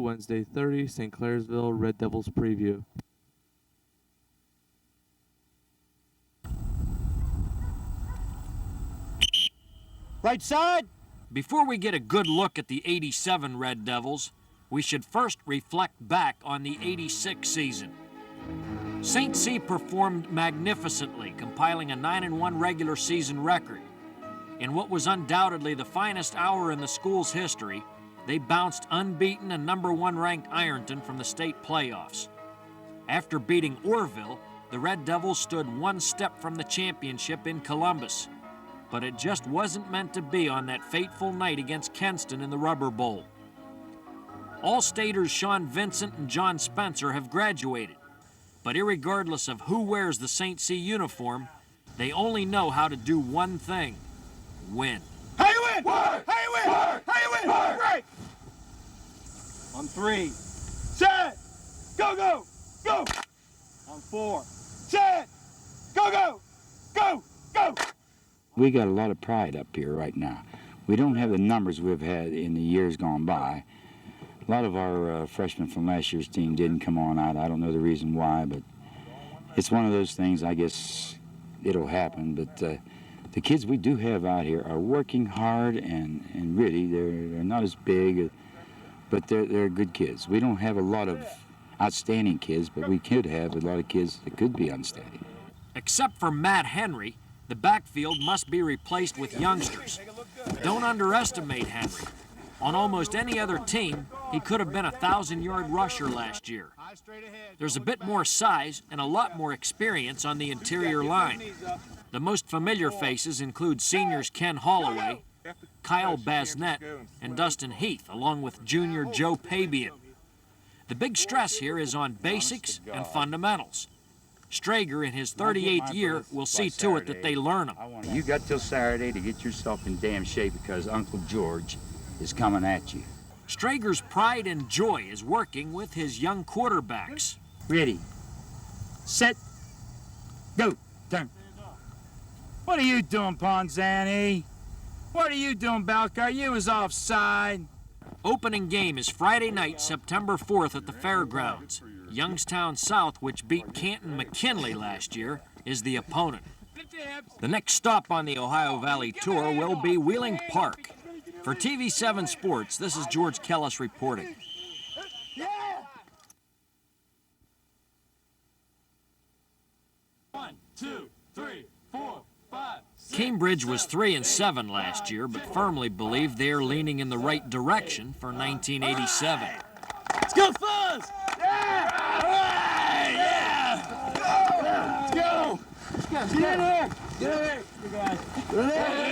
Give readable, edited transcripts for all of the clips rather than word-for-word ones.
Wednesday 30, St. Clairsville Red Devils preview. Right side. Before we get a good look at the '87 Red Devils, we should first reflect back on the '86 season. St. C performed magnificently, compiling a 9-1 regular season record. In what was undoubtedly the finest hour in the school's history, they bounced unbeaten and #1 ranked Ironton from the state playoffs. After beating Orville, the Red Devils stood one step from the championship in Columbus. But it just wasn't meant to be on that fateful night against Kenston in the Rubber Bowl. All-staters Sean Vincent and John Spencer have graduated, but irregardless of who wears the St. C uniform, they only know how to do one thing: win. How you win? Work! How you win? Work! How you win? Work! Break! On 3. Set! Go, go! Go! On 4. Set! Go, go! Go! Go! We got a lot of pride up here right now. We don't have the numbers we've had in the years gone by. A lot of our freshmen from last year's team didn't come on out. I don't know the reason why, but it's one of those things. I guess it'll happen. But the kids we do have out here are working hard, and really they're not as big, but they're good kids. We don't have a lot of outstanding kids, but we could have a lot of kids that could be outstanding. Except for Matt Henry, the backfield must be replaced with youngsters. Don't underestimate Henry. On almost any other team, he could have been a 1,000-yard rusher last year. There's a bit more size and a lot more experience on the interior line. The most familiar faces include seniors Ken Holloway, Kyle Basnett, and Dustin Heath, along with junior Joe Pabian. The big stress here is on basics and fundamentals. Strager, in his 38th year, will see to it that they learn them. You got till Saturday to get yourself in damn shape because Uncle George is coming at you. Strager's pride and joy is working with his young quarterbacks. Ready, set, go, turn. What are you doing, Ponzani? What are you doing, Balcar? You was offside. Opening game is Friday night, September 4th at the fairgrounds. Youngstown South, which beat Canton McKinley last year, is the opponent. The next stop on the Ohio Valley Tour will be Wheeling Park. For TV7 Sports, this is George Kellas reporting. One, two, three, 4, 5, 6. Cambridge was 3-7 last year, but firmly believe they are leaning in the right direction for 1987. Let's go, Fuzz! Yeah! All right! Yeah! Let's go! Get in here! Get in here! You guys. Yeah!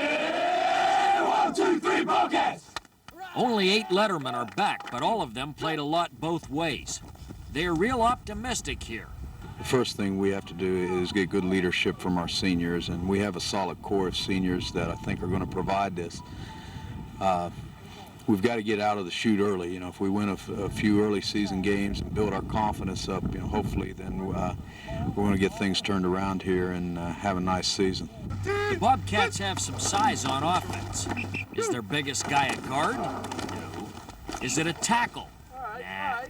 1, 2, 3, Bobcats! Only 8 lettermen are back, but all of them played a lot both ways. They are real optimistic here. The first thing we have to do is get good leadership from our seniors, and we have a solid core of seniors that I think are going to provide this. We've got to get out of the chute early. You know, if we win a few early season games and build our confidence up, you know, hopefully then we're going to get things turned around here and have a nice season. The Bobcats have some size on offense. Is their biggest guy a guard? No. Is it a tackle?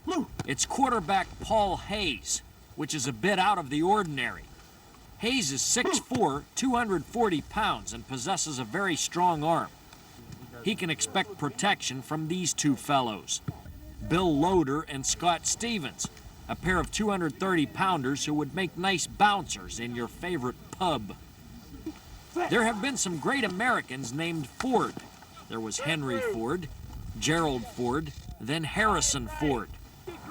Nah. It's quarterback Paul Hayes, which is a bit out of the ordinary. Hayes is 6'4", 240 pounds, and possesses a very strong arm. He can expect protection from these two fellows, Bill Loader and Scott Stevens, a pair of 230-pounders who would make nice bouncers in your favorite pub. There have been some great Americans named Ford. There was Henry Ford, Gerald Ford, then Harrison Ford.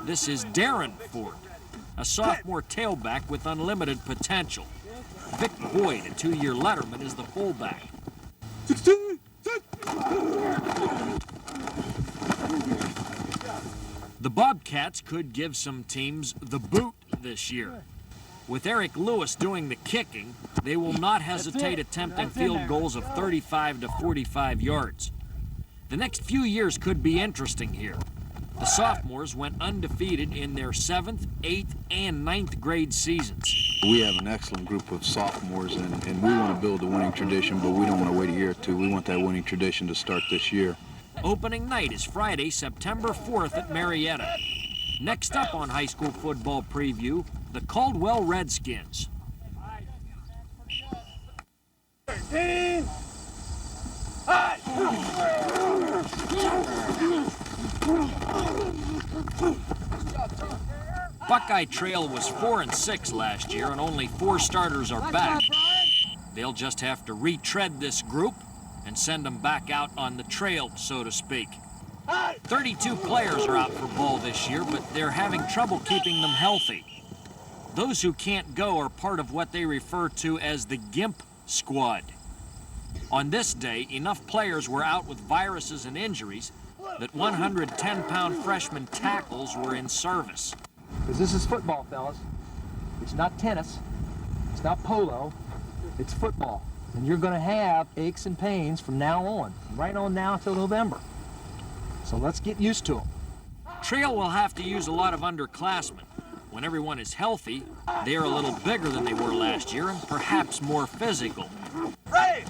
This is Darren Ford, a sophomore tailback with unlimited potential. Vic Boyd, a 2-year letterman, is the fullback. The Bobcats could give some teams the boot this year. With Eric Lewis doing the kicking, they will not hesitate attempting field goals of 35 to 45 yards. The next few years could be interesting here. The sophomores went undefeated in their 7th, 8th, and 9th grade seasons. We have an excellent group of sophomores, and we want to build a winning tradition, but we don't want to wait a year or two. We want that winning tradition to start this year. Opening night is Friday, September 4th at Marietta. Next up on high school football preview, the Caldwell Redskins. Buckeye Trail was 4-6 last year, and only 4 starters are back. They'll just have to retread this group and send them back out on the trail, so to speak. 32 players are out for ball this year, but they're having trouble keeping them healthy. Those who can't go are part of what they refer to as the GIMP squad. On this day, enough players were out with viruses and injuries that 110-pound freshman tackles were in service. Because this is football, fellas. It's not tennis. It's not polo. It's football. And you're going to have aches and pains from now on, right on now till November. So let's get used to them. Trail will have to use a lot of underclassmen. When everyone is healthy, they are a little bigger than they were last year and perhaps more physical. Right.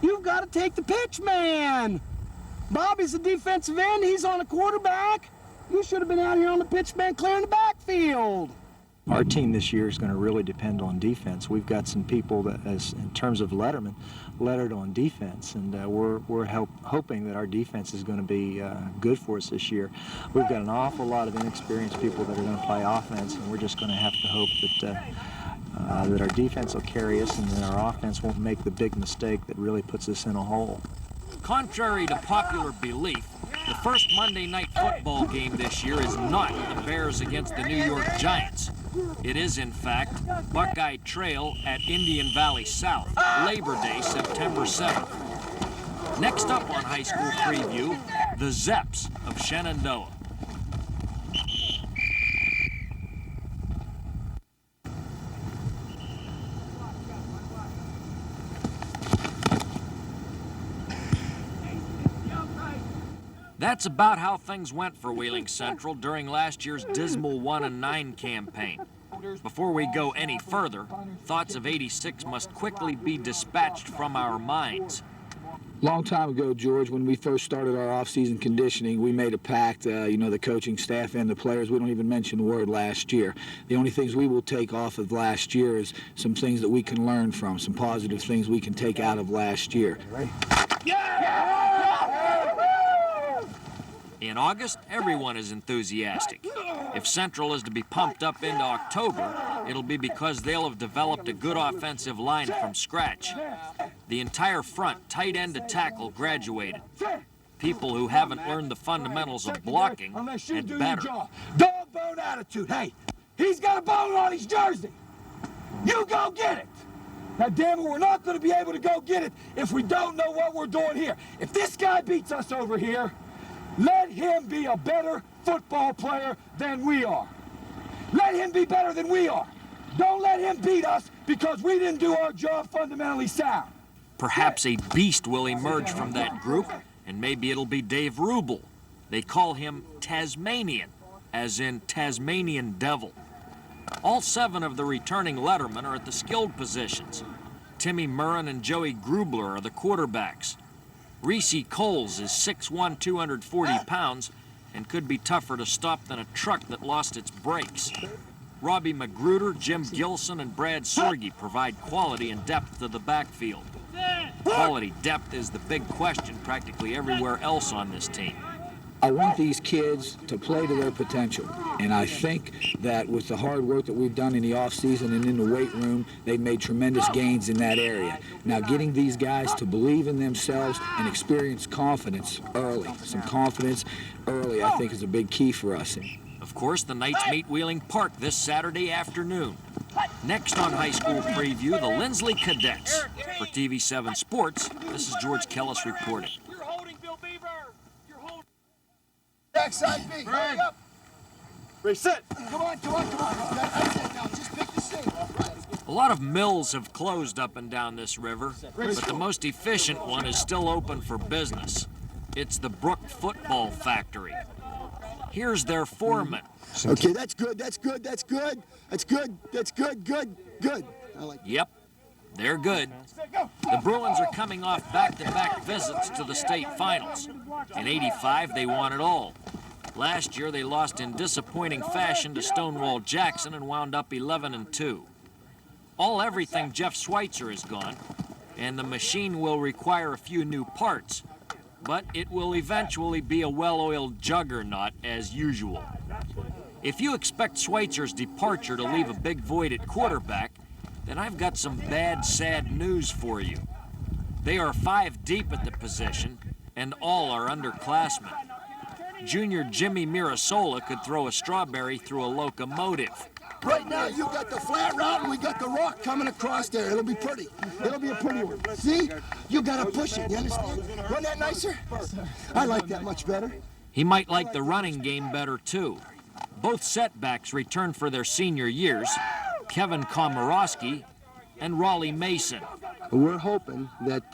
You've got to take the pitch, man. Bobby's the defensive end. He's on the quarterback. You should have been out here on the pitch, man, clearing the backfield. Our team this year is going to really depend on defense. We've got some people that, in terms of letterman, lettered on defense, and we're hoping that our defense is going to be good for us this year. We've got an awful lot of inexperienced people that are going to play offense, and we're just going to have to hope that our defense will carry us and that our offense won't make the big mistake that really puts us in a hole. Contrary to popular belief, the first Monday night football game this year is not the Bears against the New York Giants. It is, in fact, Buckeye Trail at Indian Valley South, Labor Day, September 7th. Next up on high school preview, the Zeps of Shenandoah. That's about how things went for Wheeling Central during last year's dismal 1-9 campaign. Before we go any further, thoughts of '86 must quickly be dispatched from our minds. Long time ago, George, when we first started our off-season conditioning, we made a pact, the coaching staff and the players. We don't even mention the word last year. The only things we will take off of last year is some things that we can learn from, some positive things we can take out of last year. In August, everyone is enthusiastic. If Central is to be pumped up into October, it'll be because they'll have developed a good offensive line from scratch. The entire front, tight end to tackle, graduated. People who haven't learned the fundamentals of blocking and better. Dog bone attitude. Hey, he's got a bone on his jersey. You go get it. Now, damn it, we're not going to be able to go get it if we don't know what we're doing here. If this guy beats us over here, let him be a better football player than we are. Let him be better than we are. Don't let him beat us because we didn't do our job fundamentally sound. Perhaps a beast will emerge from that group, and maybe it'll be Dave Rubel. They call him Tasmanian, as in Tasmanian Devil. All 7 of the returning lettermen are at the skilled positions. Timmy Murrin and Joey Grubler are the quarterbacks. Reese Coles is 6'1", 240 pounds, and could be tougher to stop than a truck that lost its brakes. Robbie Magruder, Jim Gilson, and Brad Sorge provide quality and depth to the backfield. Quality depth is the big question practically everywhere else on this team. I want these kids to play to their potential, and I think that with the hard work that we've done in the off-season and in the weight room, they've made tremendous gains in that area. Now, getting these guys to believe in themselves and experience confidence early, some confidence early, I think is a big key for us. Of course, the Knights meet Wheeling Park this Saturday afternoon. Next on High School Preview, the Lindsley Cadets. For TV7 Sports, this is George Kellas reporting. Backside B. Hurry up. Reset. Come on. That's it now. Just pick the shape. A lot of mills have closed up and down this river, but the most efficient one is still open for business. It's the Brook Football Factory. Here's their foreman. Okay, that's good. Good. I like it. Yep. They're good. The Bruins are coming off back-to-back visits to the state finals. In '85, they won it all. Last year, they lost in disappointing fashion to Stonewall Jackson and wound up 11-2. All everything Jeff Schweitzer is gone, and the machine will require a few new parts, but it will eventually be a well-oiled juggernaut as usual. If you expect Schweitzer's departure to leave a big void at quarterback, then I've got some bad, sad news for you. They are 5 deep at the position, and all are underclassmen. Junior Jimmy Mirasola could throw a strawberry through a locomotive. Right now, you got the flat route and we got the rock coming across there. It'll be pretty. It'll be a pretty one. See? You gotta push it, you understand? Wasn't that nicer? I like that much better. He might like the running game better, too. Both setbacks return for their senior years, Kevin Komorowski and Raleigh Mason. We're hoping that,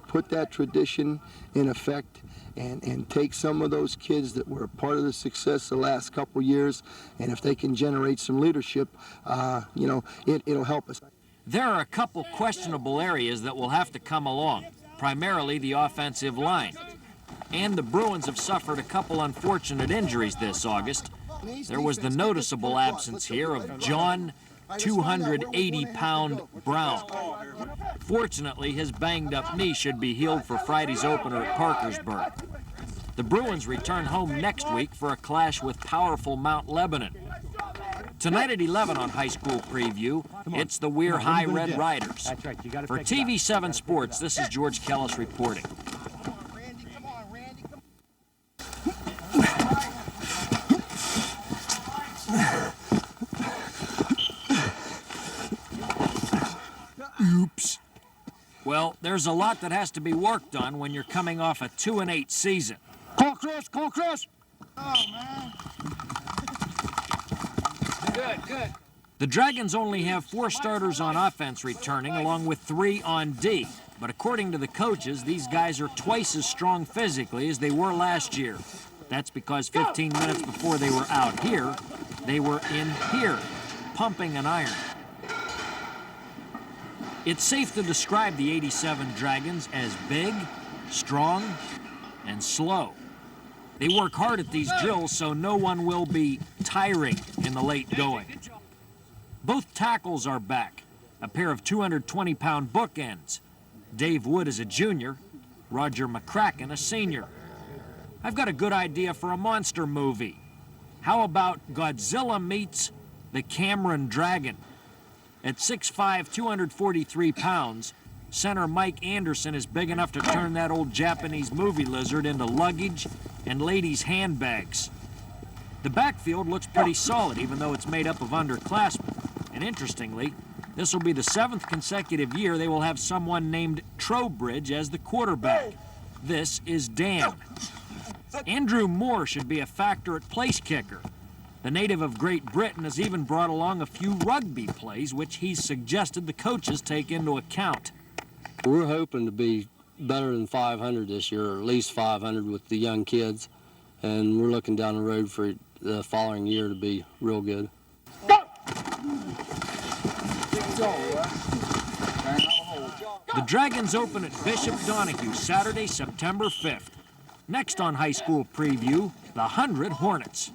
put that tradition in effect and take some of those kids that were a part of the success the last couple years, and if they can generate some leadership, it'll help us. There are a couple questionable areas that will have to come along, primarily the offensive line. And the Bruins have suffered a couple unfortunate injuries this August. There was the noticeable absence here of John 280-pound Brown. Fortunately, his banged-up knee should be healed for Friday's opener at Parkersburg. The Bruins return home next week for a clash with powerful Mount Lebanon. Tonight at 11 on High School Preview, it's the Weir High Red Riders. For TV7 Sports, this is George Kellas reporting. Oops. Well, there's a lot that has to be worked on when you're coming off a 2-8 season. Call Chris, call Chris. Oh, man. Good. The Dragons only have 4 starters on offense returning, along with 3 on D. But according to the coaches, these guys are twice as strong physically as they were last year. That's because 15 minutes before they were out here, they were in here, pumping an iron. It's safe to describe the '87 Dragons as big, strong, and slow. They work hard at these drills so no one will be tiring in the late going. Both tackles are back, a pair of 220-pound bookends. Dave Wood is a junior, Roger McCracken a senior. I've got a good idea for a monster movie. How about Godzilla meets the Cameron Dragon? At 6'5", 243 pounds, center Mike Anderson is big enough to turn that old Japanese movie lizard into luggage and ladies' handbags. The backfield looks pretty solid, even though it's made up of underclassmen. And interestingly, this will be the 7th consecutive year they will have someone named Trowbridge as the quarterback. This is Dan. Andrew Moore should be a factor at place kicker. The native of Great Britain has even brought along a few rugby plays, which he's suggested the coaches take into account. We're hoping to be better than 500 this year, or at least 500 with the young kids, and we're looking down the road for the following year to be real good. The Dragons open at Bishop Donahue Saturday, September 5th. Next on High School Preview, the 100 Hornets.